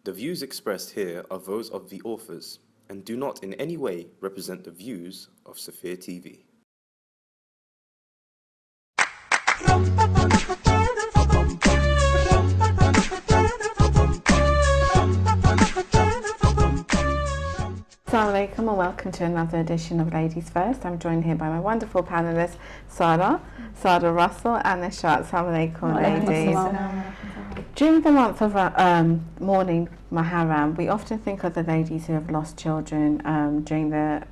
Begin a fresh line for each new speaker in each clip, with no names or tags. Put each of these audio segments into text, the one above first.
The views expressed here are those of the authors and do not in any way represent the views of Sophia TV.
Assalamu alaikum and welcome to another edition of Ladies First. I'm joined here by my wonderful panellists, Sada Russell and Nishat. Assalamu alaikum, ladies. During the month of mourning Muharram, we often think of the ladies who have lost children during the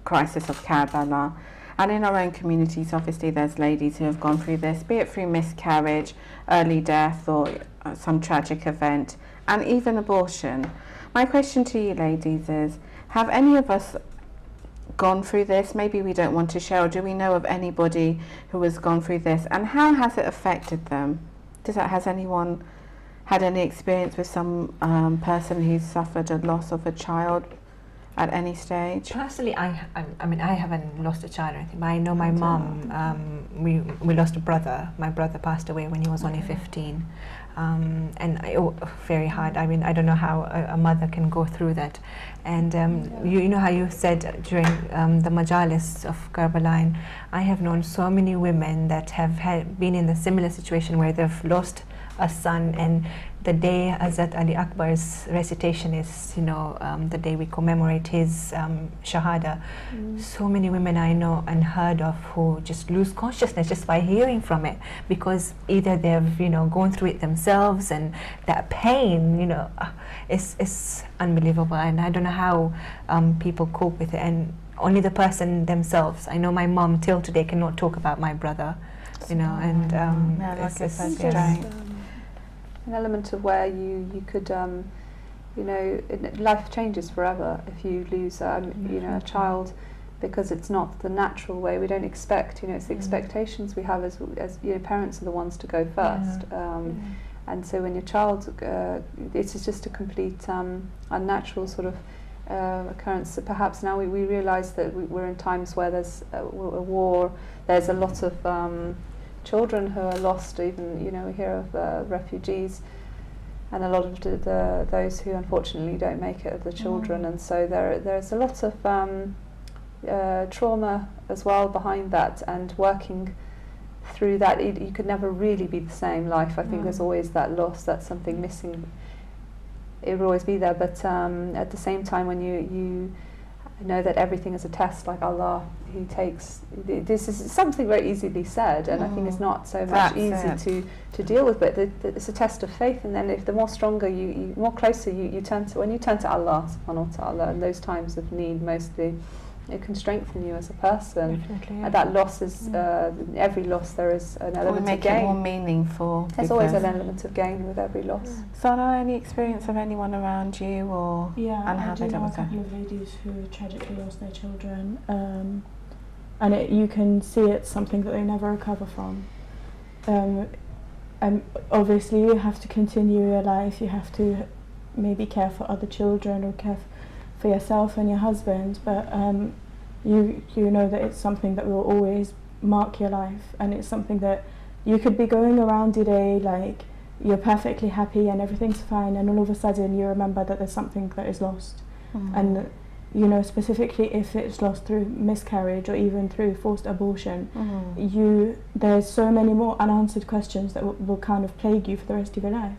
crisis of Karbala. And in our own communities, obviously, there's ladies who have gone through this, be it through miscarriage, early death, or some tragic event, and even abortion. My question to you ladies is, have any of us gone through this? Maybe we don't want to share, or do we know of anybody who has gone through this, and how has it affected them? Has anyone had any experience with some person who's suffered a loss of a child at any stage?
Personally, I haven't lost a child or anything, but I know my mom, we lost a brother. My brother passed away when he was only 15. Very hard. I mean, I don't know how a mother can go through that. And you know how you said during the majalis of Karbala, and I have known so many women that have been in a similar situation where they've lost a son, and the day Hazrat Ali Akbar's recitation is, the day we commemorate his shahada. So many women I know and heard of who just lose consciousness just by hearing from it, because either they've gone through it themselves, and that pain is unbelievable, and I don't know how people cope with it, and only the person themselves. I know my mom till today cannot talk about my brother, and it's
an element of where you could, life changes forever if you lose, a child, because it's not the natural way. We don't expect, it's the expectations we have as parents are the ones to go first. And so when your child, it's just a complete unnatural sort of occurrence. So perhaps now we realise that we're in times where there's a war, there's a lot of children who are lost, even we hear of refugees, and a lot of those who unfortunately don't make it of the children, and so there's a lot of trauma as well behind that, and working through that, you could never really be the same life. I think there's always that loss, that's something missing. It will always be there, but at the same time, when you know that everything is a test, like Allah, He takes, this is something very easily said, and I think it's not so much easy to deal with, but it's a test of faith, and then if the more stronger you more closer you turn to, when you turn to Allah subhanahu wa ta'ala in those times of need mostly, it can strengthen you as a person.
Definitely,
and that loss is, every loss there is an element of gain.
It more meaningful.
There's always an element of gain with every loss.
Sana, any experience of anyone around you, or
and
how
I do know a couple of ladies who tragically lost their children, and you can see it's something that they never recover from. And obviously you have to continue your life, you have to maybe care for other children or care for yourself and your husband, but you know that it's something that will always mark your life, and it's something that you could be going around today like you're perfectly happy and everything's fine, and all of a sudden you remember that there's something that is lost. And specifically if it's lost through miscarriage or even through forced abortion, there's so many more unanswered questions that will kind of plague you for the rest of your life.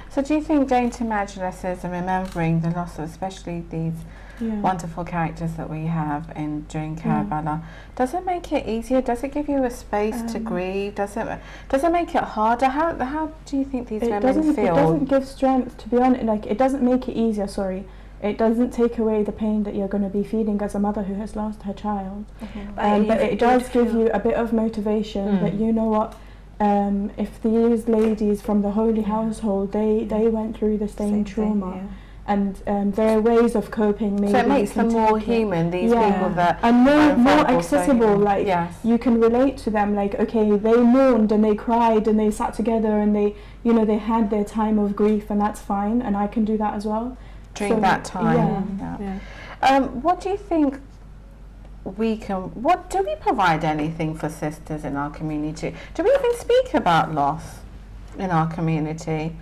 So do you think going to majlises and remembering the loss of especially these wonderful characters that we have during Karbala, does it make it easier? Does it give you a space to grieve? Does it make it harder? How do you think these women feel?
It doesn't give strength, to be honest. Like, it doesn't make it easier, It doesn't take away the pain that you're going to be feeling as a mother who has lost her child. But it does give you a bit of motivation that, you know what, if these ladies from the holy household, they went through the same trauma, and their ways of coping, maybe
so it makes them more human, these people that
and more accessible, you can relate to them, like, okay, they mourned and they cried and they sat together and they had their time of grief, and that's fine, and I can do that as well
during that time. What do you think do we provide anything for sisters in our community? Do we even speak about loss in our community?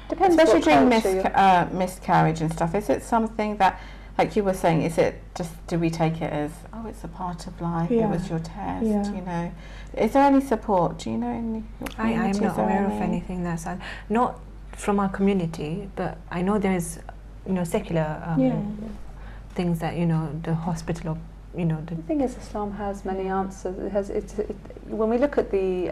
Depends
especially
what
during
culture
miscarriage and stuff. Is it something that, like you were saying, is it just, do we take it as, oh, it's a part of life, it
Yeah.
was your test,
Yeah.
you know? Is there any support? Do you know in your
I am
community?
not
Is there
aware of
any?
anything that's not from our community, but I know there is, you know, secular
Yeah.
things that, you know, the hospital, or, you know,
The thing is, Islam has many answers. When we look at the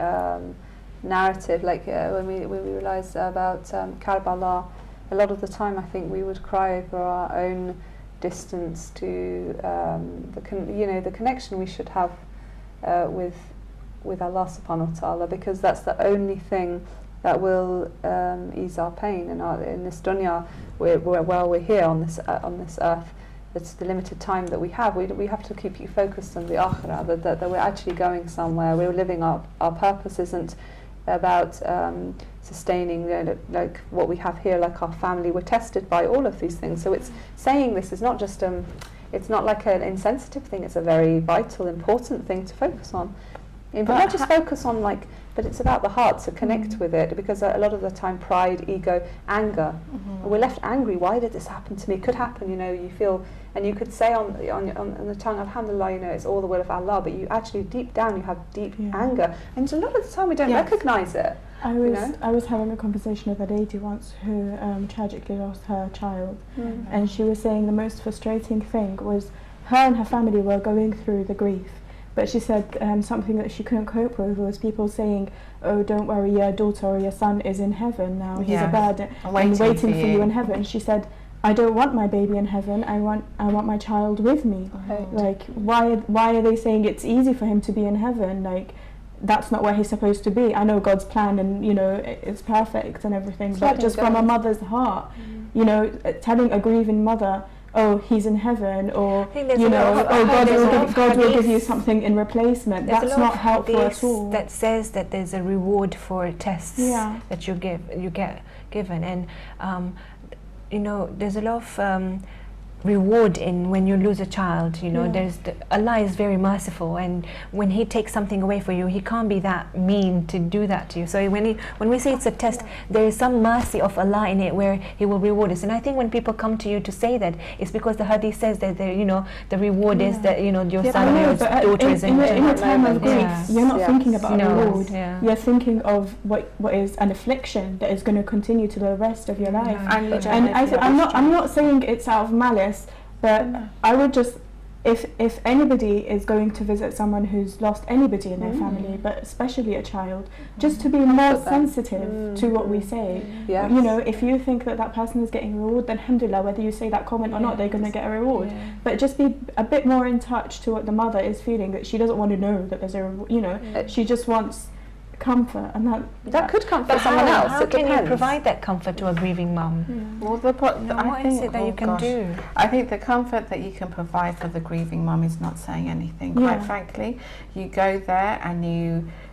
narrative, like when we realise about Karbala, a lot of the time I think we would cry over our own distance to the connection we should have with Allah subhanahu wa ta'ala, because that's the only thing that will ease our pain in this dunya. While we're here on this earth, it's the limited time that we have. We have to keep you focused on the akhirah, that we're actually going somewhere. We're living our purpose isn't about sustaining like what we have here, like our family. We're tested by all of these things. So it's saying this is not just it's not like an insensitive thing. It's a very vital, important thing to focus on. But not just focus on but it's about the heart, to connect with it, because a lot of the time pride, ego, anger, we're left angry. Why did this happen to me? It could happen, you know, you feel, and you could say on the tongue, alhamdulillah, you know, it's all the will of Allah, but you actually deep down you have deep anger, and a lot of the time we don't recognise it.
I was having a conversation with a lady once who tragically lost her child, and she was saying the most frustrating thing was her and her family were going through the grief. But she said something that she couldn't cope with was people saying, oh, don't worry, your daughter or your son is in heaven now. He's a bird and waiting for you in heaven. She said, I don't want my baby in heaven. I want my child with me.
Right.
Like, why are they saying it's easy for him to be in heaven? Like, that's not where he's supposed to be. I know God's plan, and you know it's perfect and everything. But just from a mother's heart, you know, telling a grieving mother, oh, he's in heaven, or you know, oh, God will give you something in replacement. That's not helpful at all.
That says that there's a reward for tests that you get given, and you know, there's a lot of reward in when you lose a child. You know, Allah is very merciful, and when He takes something away for you, He can't be that mean to do that to you. So when we say it's a test, there is some mercy of Allah in it, where He will reward us. And I think when people come to you to say that, it's because the hadith says that the reward is that, you know, your son or your daughter is in
a time of grief. You're not thinking about a reward. You're thinking of what is an affliction that is going to continue to the rest of your life. And I'm not saying it's out of malice. But I would just, if anybody is going to visit someone who's lost anybody in their family, but especially a child, just to be more sensitive to what we say.
Yes.
You know, if you think that person is getting a reward, then alhamdulillah, whether you say that comment or not, they're going to get a reward. But just be a bit more in touch to what the mother is feeling, that she doesn't want to know that there's a reward, you know, she just wants comfort, and that
could comfort someone else.
How can you provide that comfort to a grieving mum?
Well,
what is it that you can do?
I think the comfort that you can provide for the grieving mum is not saying anything. Quite frankly, you go there and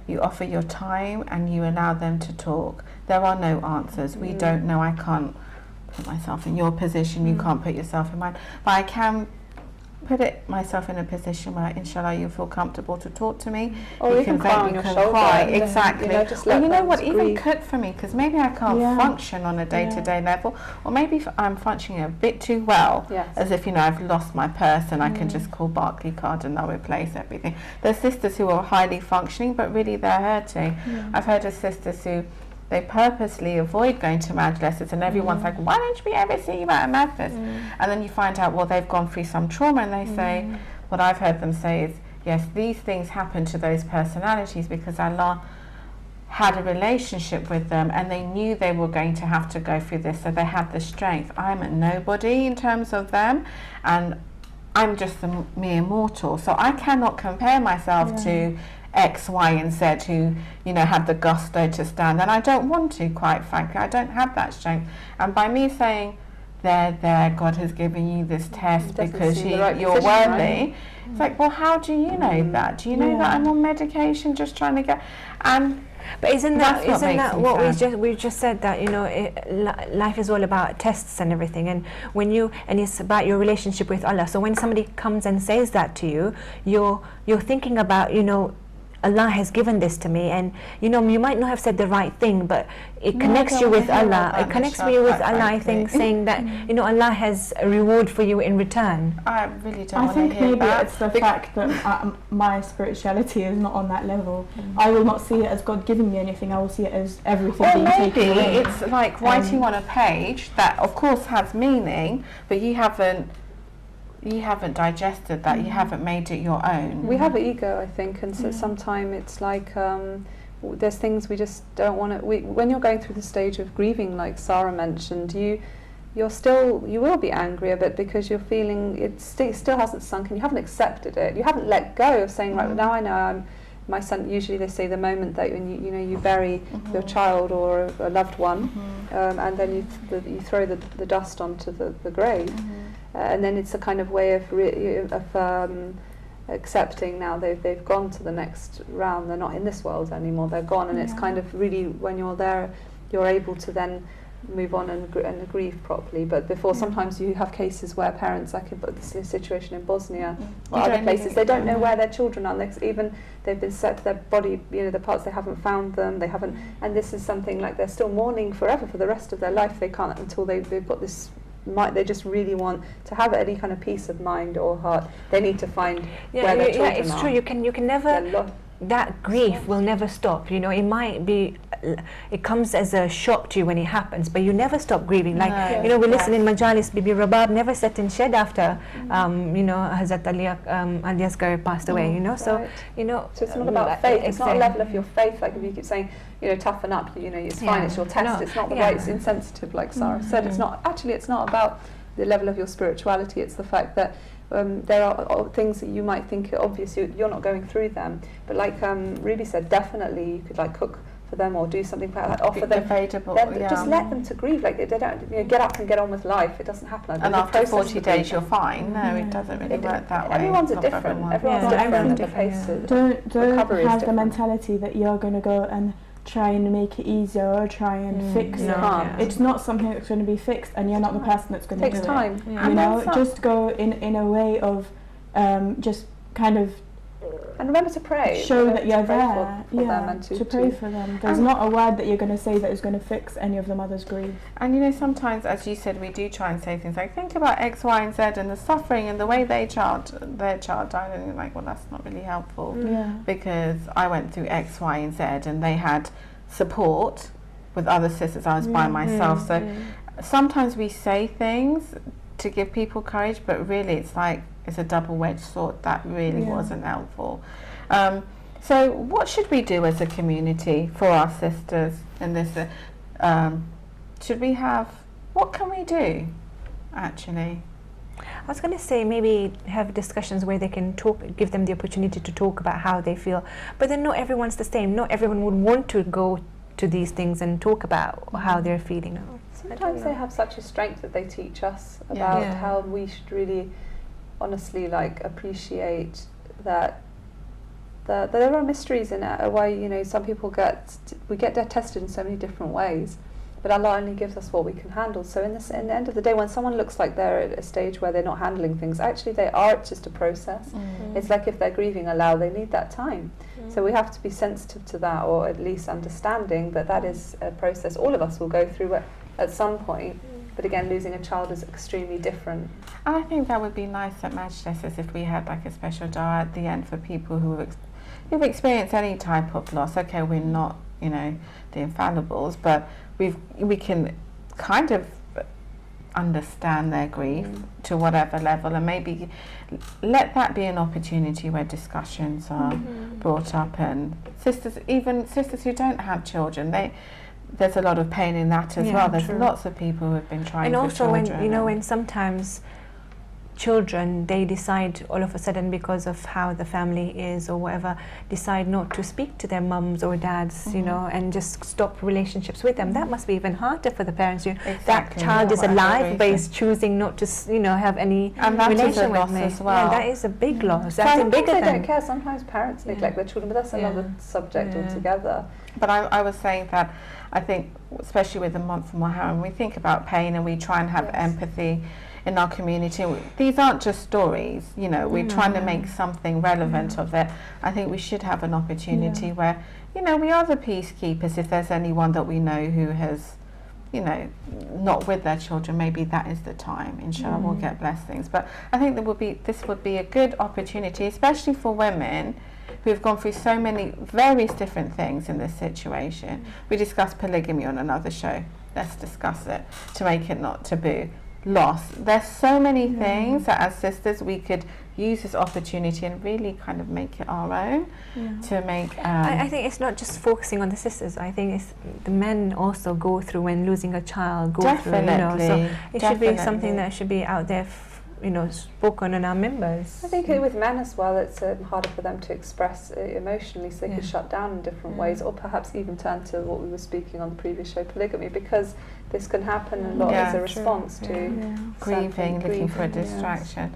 you offer your time and you allow them to talk. There are no answers. We don't know. I can't put myself in your position. You can't put yourself in mine. But I can put myself in a position where, inshallah, you feel comfortable to talk to me.
Or you can cry on your shoulder.
Cry, exactly.
You know, just
or you know what,
grieve.
even cook for me, because maybe I can't function on a day-to-day level, or maybe I'm functioning a bit too well, as if, you know, I've lost my purse and I can just call Barclaycard and they'll replace everything. There's sisters who are highly functioning, but really they're hurting. I've heard of sisters who they purposely avoid going to majlises, and everyone's like, why don't we ever see you at a majlis? And then you find out, well, they've gone through some trauma, and they say, what I've heard them say is, yes, these things happen to those personalities because Allah had a relationship with them and they knew they were going to have to go through this, so they had the strength. I'm a nobody in terms of them, and I'm just a mere mortal, so I cannot compare myself to X, Y and Z who, you know, had the gusto to stand, and I don't want to, quite frankly. I don't have that strength. And by me saying, there, God has given you this test because you're worthy, right? It's like, well, how do you know that? Do you know that I'm on medication just trying to get...
But isn't that what we just said, that, you know, life is all about tests and everything, and it's about your relationship with Allah. So when somebody comes and says that to you, you're thinking about, you know, Allah has given this to me, and you know, you might not have said the right thing, but it connects you with Allah. It connects me with Allah, I think, saying that, you know, Allah has a reward for you in return.
I really don't
I
want to
think
hear
maybe
that.
it's the fact that my spirituality is not on that level. I will not see it as God giving me anything. I will see it as everything
Or
being
maybe
taken away.
it's like writing on a page that, of course, has meaning, but you haven't digested that. You haven't made it your own.
We have an ego, I think, and so sometimes it's like there's things we just don't want to. When you're going through the stage of grieving, like Sarah mentioned, you will be angry a bit because you're feeling it still hasn't sunk in. You haven't accepted it. You haven't let go of saying, right, now I know my son. Usually they say the moment that when you bury your child or a loved one, and then you throw the dust onto the grave, and then it's a kind of way of accepting now they've gone to the next round. They're not in this world anymore. They're gone, and it's kind of really, when you're there, you're able to then move on and grieve properly. But before, sometimes you have cases where parents, like this situation in Bosnia or other places, they don't know where their children are. They've been set to their body, the parts, they haven't found them, they haven't, and this is something like they're still mourning forever for the rest of their life. They can't until they've got this. They just really want to have any kind of peace of mind or heart. They need to find where their children are.
It's true. You can never. That grief will never stop. You know, it might be, it comes as a shock to you when it happens, but you never stop grieving. Like, we listen in Majalis, Bibi Rabab never sat in shed after, Hazrat Ali Asghar passed away, So,
So it's not about faith, it's not a level of your faith, like if you keep saying, toughen up, it's fine, it's your test, it's not the right, it's insensitive, like Sarah said. It's not about the level of your spirituality, it's the fact that there are things that you might think are obvious, you're not going through them, but like Ruby said, definitely you could like cook for them or do something like that, offer them, just let them to grieve, like they don't get up and get on with life. It doesn't happen like that.
And after 40 days you're fine. No, it doesn't really work that way.
Everyone's different. Everyone's different. The pace
don't have the mentality that you're going to go and try and make it easier or try and fix it. It's not something that's going to be fixed, and you're not the person that's going to do it.
Takes time.
Just go in a way of just kind of.
And remember to pray.
Show that you're there.
For them and
to pray for them. There's not a word that you're going to say that is going to fix any of the mother's grief.
And sometimes, as you said, we do try and say things like, think about X, Y, and Z and the suffering and the way their child died, and you're like, well, that's not really helpful. Because I went through X, Y, and Z, and they had support with other sisters. I was by myself. So sometimes we say things to give people courage, but really it's like, it's a double-edged sword. That really wasn't helpful. So what should we do as a community for our sisters in this? What can we do, actually?
I was going to say maybe have discussions where they can give them the opportunity to talk about how they feel. But then not everyone's the same. Not everyone would want to go to these things and talk about how they're feeling.
Sometimes they have such a strength that they teach us about how we should really honestly appreciate that there are mysteries in it, why some people get tested in so many different ways, but Allah only gives us what we can handle. So in the end of the day, when someone looks like they're at a stage where they're not handling things, actually they are. It's just a process. It's like if they're grieving aloud, they need that time. So we have to be sensitive to that, or at least understanding that is a process all of us will go through at some point. But again, losing a child is extremely different.
And I think that would be nice at Majlis if we had like a special dua at the end for people who've experienced any type of loss. Okay, we're not, the infallibles, but we can kind of understand their grief to whatever level, and maybe let that be an opportunity where discussions are brought up, and sisters who don't have children, there's a lot of pain in that as well. There's lots of people who have been trying for children.
And also when sometimes children, they decide all of a sudden, because of how the family is or whatever, decide not to speak to their mums or dads, and just stop relationships with them. That must be even harder for the parents.
Exactly.
That child is alive, but is choosing not to, have any relation with me.
As well.
Yeah, that is a big loss.
That's bigger. They don't care. Sometimes parents neglect their children, but that's another subject altogether.
But I was saying that I think, especially with the month of Muharram, we think about pain and we try and have empathy. in our community. These aren't just stories, you know, we're trying to make something relevant of it. I think we should have an opportunity where, you know, we are the peacekeepers. If there's anyone that we know who has, you know, not with their children, maybe that is the time. Inshallah, we'll get blessings. But I think this would be a good opportunity, especially for women who have gone through so many various different things in this situation. We discussed polygamy on another show. Let's discuss it to make it not taboo. Loss. There's so many things that as sisters we could use this opportunity and really kind of make it our own to make...
I think it's not just focusing on the sisters. I think it's the men also go through when losing a child, through, you know, so it should be something that should be out there, you know, spoken on our members.
I think with men as well, it's harder for them to express emotionally, so they can shut down in different ways, or perhaps even turn to what we were speaking on the previous show, polygamy, because this can happen a lot as a response to
grieving, looking for a distraction.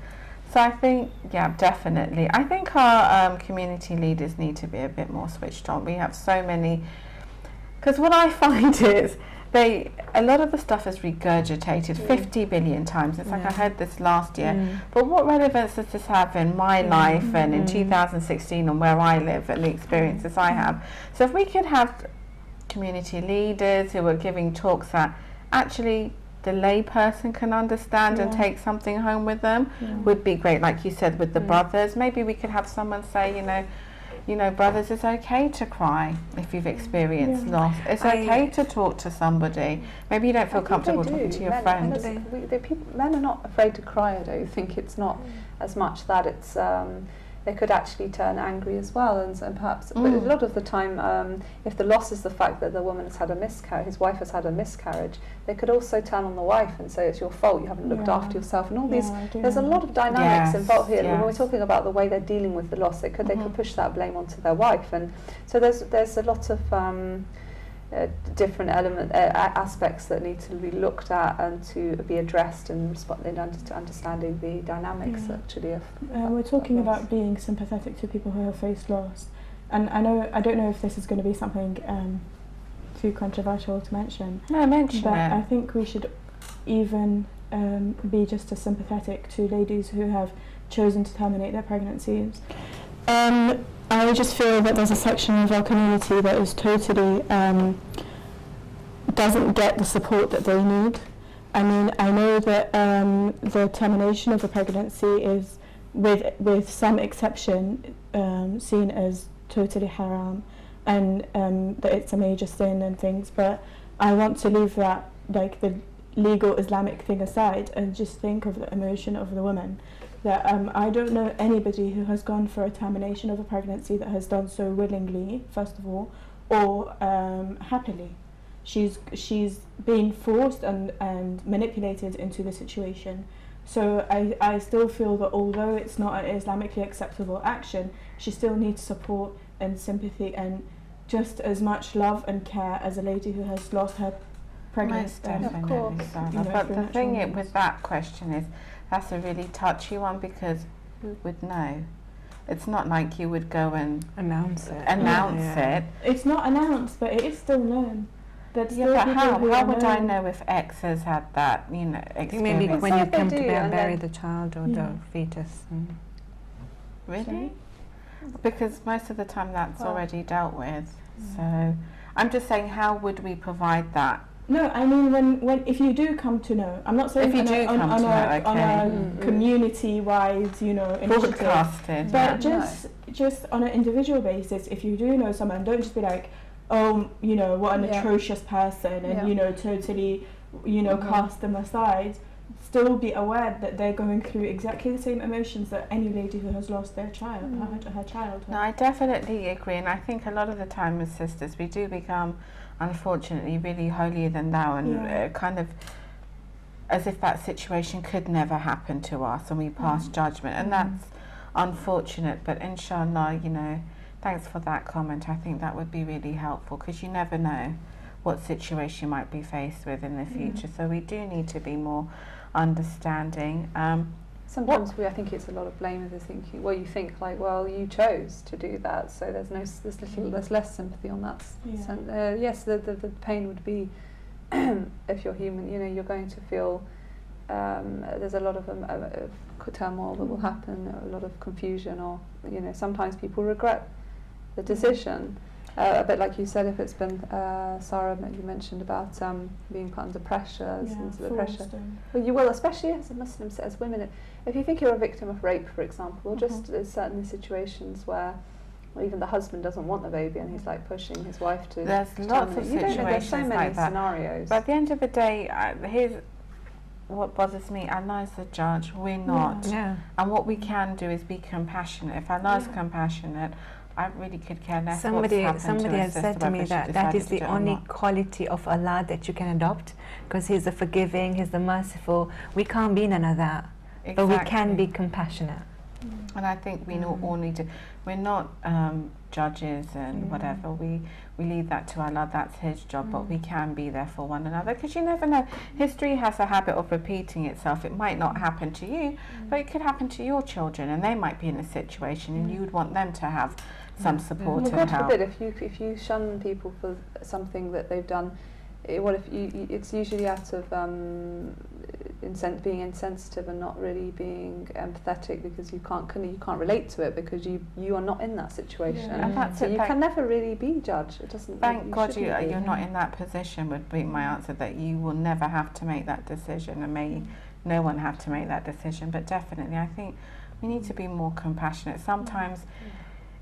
So I think, definitely. I think our community leaders need to be a bit more switched on. We have so many, because what I find is a lot of the stuff is regurgitated 50 billion times. It's like I heard this last year. But what relevance does this have in my life and in 2016 and where I live and the experiences I have? So if we could have community leaders who are giving talks that actually the lay person can understand and take something home with them would be great. Like you said with the brothers, maybe we could have someone say, you know, brothers, it's okay to cry if you've experienced loss. It's okay to talk to somebody. Maybe you don't feel comfortable talking to your friends.
Men are not afraid to cry, I don't think. It's not as much that it's... they could actually turn angry as well, and perhaps, but a lot of the time, if the loss is the fact that the woman has had a miscarriage, his wife has had a miscarriage, they could also turn on the wife and say it's your fault, you haven't looked after yourself, and all these. There's a lot of dynamics involved here. When we're talking about the way they're dealing with the loss, they could push that blame onto their wife, and so there's a lot of different aspects that need to be looked at and to be addressed and understanding the dynamics actually of
we're talking about being sympathetic to people who have faced loss, and I don't know if this is going to be something too controversial to mention.
No, mention
but
it.
I think we should even be just as sympathetic to ladies who have chosen to terminate their pregnancies. I just feel that there's a section of our community that is totally doesn't get the support that they need. I mean, I know that the termination of a pregnancy is, with some exception, seen as totally haram, and that it's a major sin and things. But I want to leave that, like the legal Islamic thing aside, and just think of the emotion of the woman. That I don't know anybody who has gone for a termination of a pregnancy that has done so willingly, first of all, or happily. She's been forced and manipulated into the situation. So I still feel that although it's not an Islamically acceptable action, she still needs support and sympathy and just as much love and care as a lady who has lost her pregnancy.
Of course. But the thing with that question is, that's a really touchy one, because who would know? It's not like you would go and
announce it.
It's not announced, but it is still known.
But how would I know if X has had that, you know, experience?
Maybe when you come to bury the child or the fetus.
Really? Because most of the time that's already dealt with. So I'm just saying, how would we provide that?
No, I mean when if you do come to know, I'm not saying on a community-wide, you know, initiative,
broadcasted,
but just on an individual basis. If you do know someone, don't just be like, oh, you know, what an atrocious person, and you know, totally, you know, cast them aside. Still be aware that they're going through exactly the same emotions that any lady who has lost their child, her child.
No, I definitely agree, and I think a lot of the time as sisters, we do become, unfortunately, really holier than thou, and kind of as if that situation could never happen to us, and we pass judgment, and that's unfortunate. But inshallah, you know, thanks for that comment. I think that would be really helpful, because you never know what situation you might be faced with in the future. So we do need to be more understanding.
Sometimes I think it's a lot of blame. They're thinking, well, you think like, well, you chose to do that, so there's less sympathy on that. Yes, the pain would be if you're human, you know, you're going to feel there's a lot of turmoil that will happen, a lot of confusion, or sometimes people regret the decision. A bit like you said, if it's been Sarah, you mentioned about being put under pressure, the pressure. Well, you will, especially as a Muslim, as women. If you think you're a victim of rape, for example, or just certain situations where even the husband doesn't want the baby and he's like pushing his wife to.
There's lots of situations
there's so many
like that.
scenarios.
But at the end of the day, here's what bothers me. Allah is the judge. We're not.
Yeah.
And what we can do is be compassionate. If Allah is compassionate, I really could care less.
Somebody
has
said to me that is the only quality of Allah that you can adopt, because He's the forgiving, He's the merciful. We can't be none of that, but we can be compassionate.
And I think we all need to. We're not judges and whatever. We leave that to Allah. That's His job. But we can be there for one another, because you never know. History has a habit of repeating itself. It might not happen to you, but it could happen to your children, and they might be in a situation, and you would want them to have some support and
God
help.
forbid, if you shun people for something that they've done, it's usually out of being insensitive and not really being empathetic, because you can't relate to it, because you are not in that situation.
And that's
so
it.
you can never really be judged. It doesn't.
Thank God
you're
you're not in that position, would be my answer, that you will never have to make that decision, and may no one have to make that decision. But definitely, I think we need to be more compassionate. Sometimes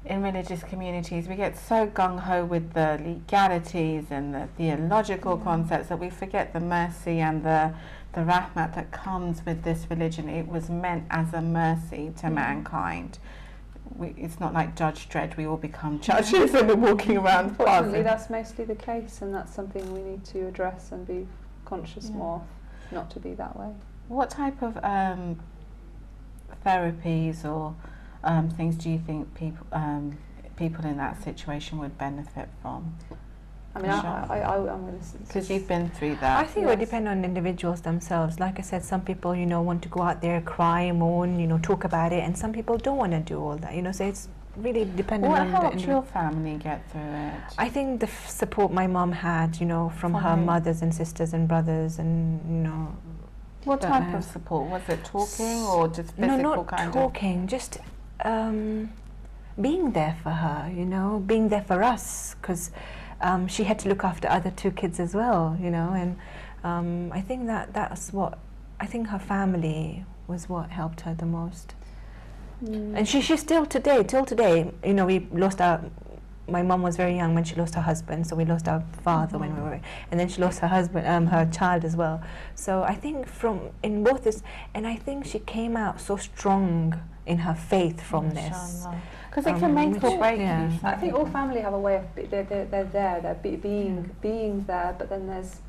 in religious communities we get so gung-ho with the legalities and the theological concepts that we forget the mercy and the rahmat that comes with this religion. It was meant as a mercy to mankind. It's not like Judge Dredd, we all become judges and we're walking around.
Unfortunately, that's mostly the case, and that's something we need to address and be conscious more, not to be that way.
What type of therapies or things do you think people in that situation would benefit from?
I mean, I'm going to...
Because you've been through that.
I think it would depend on individuals themselves. Like I said, some people, want to go out there, cry, moan, talk about it, and some people don't want to do all that, so it's really dependent on the
What helped your family get through it?
I think the support my mom had, from her mothers and sisters and brothers, and,
What type of support? Was it talking or just physical?
No, not talking, just being there for her, being there for us, because she had to look after other 2 kids as well, and I think I think her family was what helped her the most. And she still till today, we lost my mom was very young when she lost her husband, so we lost our father when we were, and then she lost her husband, her child as well. So I think in both this, and I think she came out so strong in her faith from this.
Because it can make or break you.
I think all family have a way of they're there, they're being there, but then there's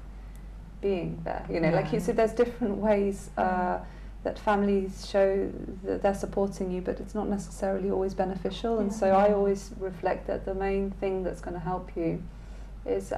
being there. Like you said, there's different ways that families show that they're supporting you, but it's not necessarily always beneficial. And so I always reflect that the main thing that's going to help you is,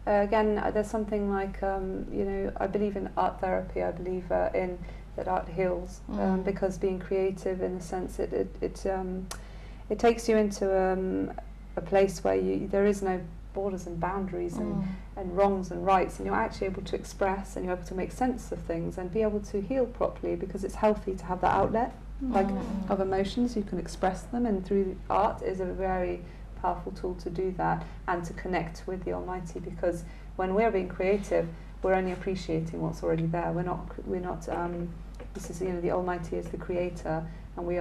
again, there's something like, I believe in art therapy. I believe in that art heals, because being creative, in a sense, it takes you into a place where there is no borders and boundaries and wrongs and rights, and you're actually able to express, and you're able to make sense of things and be able to heal properly, because it's healthy to have that outlet of emotions. You can express them, and through art is a very powerful tool to do that and to connect with the Almighty, because when we're being creative, we're only appreciating what's already there. We're not this is, the Almighty is the creator, and we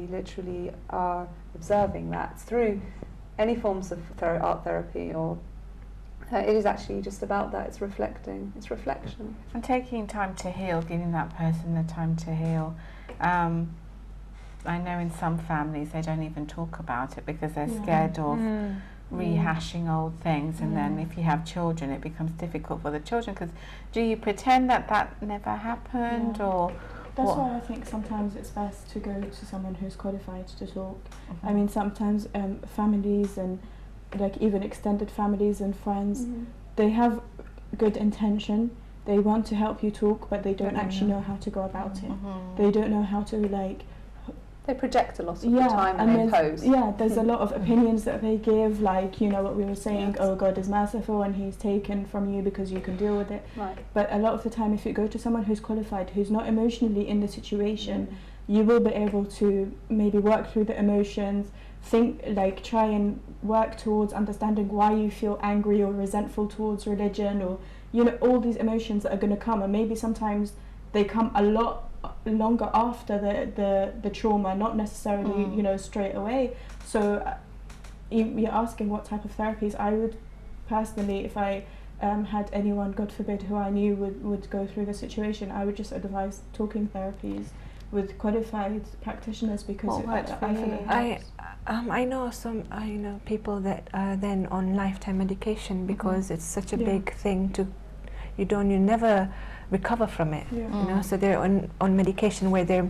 literally are observing that through any forms of art therapy, or it is actually just about that. It's reflection.
And taking time to heal, giving that person the time to heal. I know in some families they don't even talk about it because they're scared of rehashing old things, and then if you have children it becomes difficult for the children, because do you pretend that never happened, or
that's why I think sometimes it's best to go to someone who's qualified to talk. I mean, sometimes families and like even extended families and friends, they have good intention, they want to help you talk, but they don't actually know how to go about it. They don't know how to
They project a lot of the
Yeah,
time
and
when they post.
there's a lot of opinions that they give, like, you know, what we were saying,
Yes.
oh, God is merciful and he's taken from you because you can deal with it.
Right.
But a lot of the time, if you go to someone who's qualified, who's not emotionally in the situation, you will be able to maybe work through the emotions, try and work towards understanding why you feel angry or resentful towards religion, or, you know, all these emotions that are going to come, and maybe sometimes they come a lot longer after the trauma, not necessarily you know, straight away. So you're asking what type of therapies. I would personally, if I had anyone, God forbid, who I knew would go through the situation, I would just advise talking therapies with qualified practitioners, because
I know people that are then on lifetime medication because it's such a big thing you never recover from it. You know, so they're on medication where their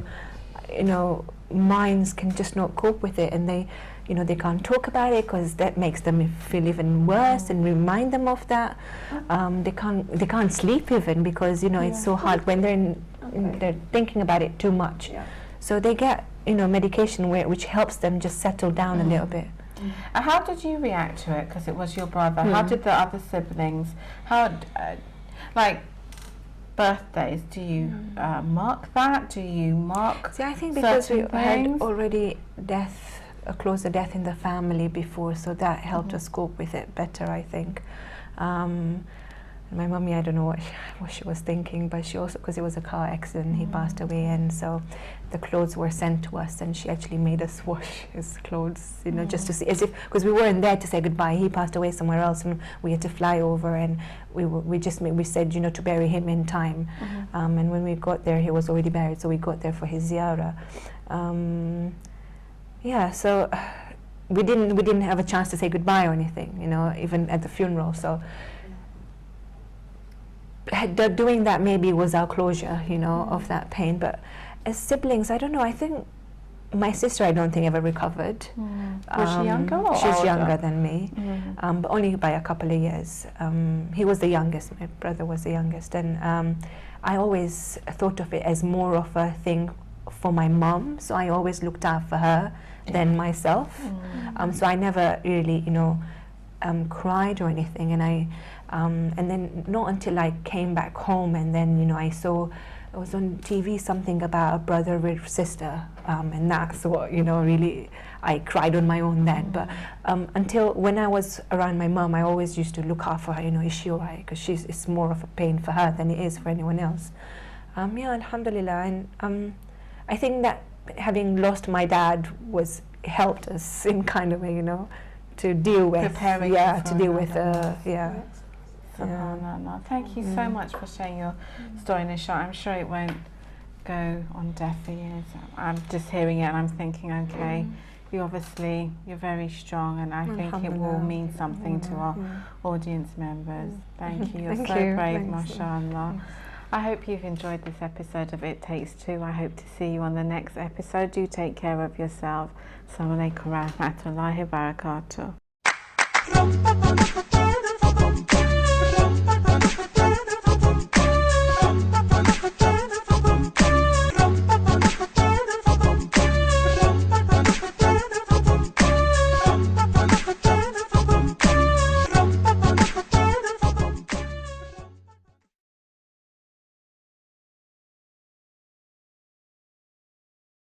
minds can just not cope with it, and they can't talk about it because that makes them feel even worse and remind them of that. They can't sleep even because it's so hard when they're thinking about it too much. So they get medication which helps them just settle down a little bit.
How did you react to it? Because it was your brother. How did the other siblings? Like birthdays, do you mark that? Do you mark?
See, I think because we
certain
had
things?
already a closer death in the family before, so that helped us cope with it better, I think. My mummy, I don't know what she was thinking, but she also, because it was a car accident, he passed away, and so the clothes were sent to us, and she actually made us wash his clothes, just to see, as if, because we weren't there to say goodbye. He passed away somewhere else, and we had to fly over, and we said, to bury him in time. And when we got there, he was already buried, so we got there for his ziyarah. So we didn't have a chance to say goodbye or anything, even at the funeral. So doing that maybe was our closure, of that pain. But as siblings, I don't know. I think my sister, I don't think ever recovered.
Was she younger or
She's
older?
younger than me, but only by a couple of years. He was the youngest. My brother was the youngest, and I always thought of it as more of a thing for my mom. So I always looked out for her than myself. So I never really, cried or anything, and then not until I came back home, and then I saw it was on TV something about a brother with sister, and that's what really I cried on my own then. But until when I was around my mom, I always used to look out for her. Is she alright? Because it's more of a pain for her than it is for anyone else. Alhamdulillah, and I think that having lost my dad helped us in kind of way, to deal with
Preparing
to deal with
SubhanAllah. Thank you so much for sharing your story, Nishat. I'm sure it won't go on deaf ears. I'm just hearing it and I'm thinking, okay, you're very strong, and I think it will mean something to our audience members. Thank you. You're so brave, mashallah. I hope you've enjoyed this episode of It Takes Two. I hope to see you on the next episode. Do take care of yourself. Assalamu alaikum wa rahmatullahi wa barakatuh.